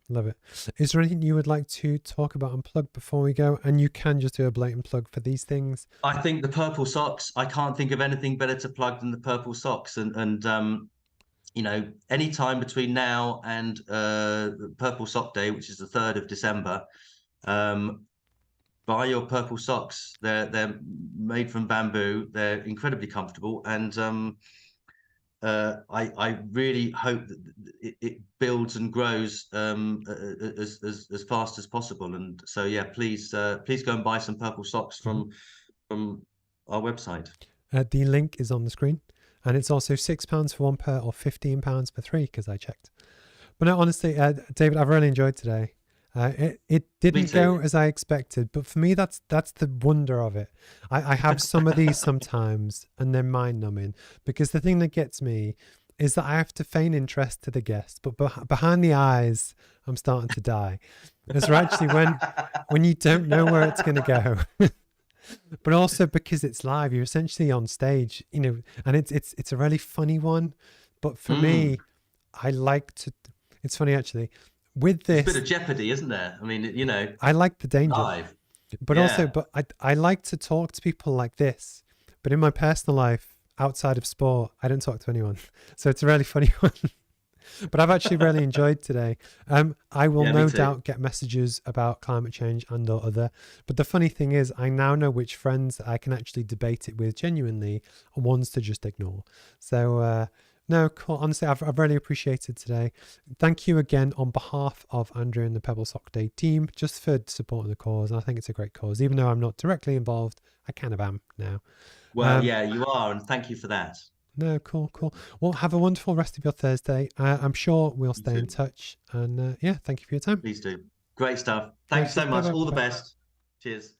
Love it. Is there anything you would like to talk about and plug before we go? And you can just do a blatant plug for these things. I think the purple socks. I can't think of anything better to plug than the purple socks. And you know, any time between now and Purple Sock Day, which is the 3rd of December, buy your purple socks. They're made from bamboo. They're incredibly comfortable, and I really hope that it builds and grows as fast as possible. And so, yeah, please go and buy some purple socks from our website. The link is on the screen, and it's also £6 for one pair or £15 for three, because I checked. But no, honestly, David, I've really enjoyed today. It didn't go as I expected, but for me, that's the wonder of it. I have some of these sometimes, and they're mind-numbing, because the thing that gets me is that I have to feign interest to the guest, but behind the eyes, I'm starting to die. It's actually when you don't know where it's going to go. But also because it's live, you're essentially on stage, you know, and it's a really funny one. But for me, I like to. It's funny actually. With this, it's a bit of jeopardy, isn't there? I mean, you know, I like the danger, live. But also, I like to talk to people like this. But in my personal life, outside of sport, I don't talk to anyone. So it's a really funny one. But I've actually really enjoyed today. I will no doubt get messages about climate change and or other. But the funny thing is, I now know which friends I can actually debate it with genuinely and ones to just ignore. So no, cool. Honestly, I've really appreciated today. Thank you again on behalf of Andrew and the Pebble Sock Day team, just for supporting the cause. And I think it's a great cause. Even though I'm not directly involved, I kind of am now. Well, yeah, you are. And thank you for that. No, cool. Well, have a wonderful rest of your Thursday. I'm sure we'll stay in touch. And yeah, thank you for your time. Please do. Great stuff. Thanks so much. All the best. Cheers.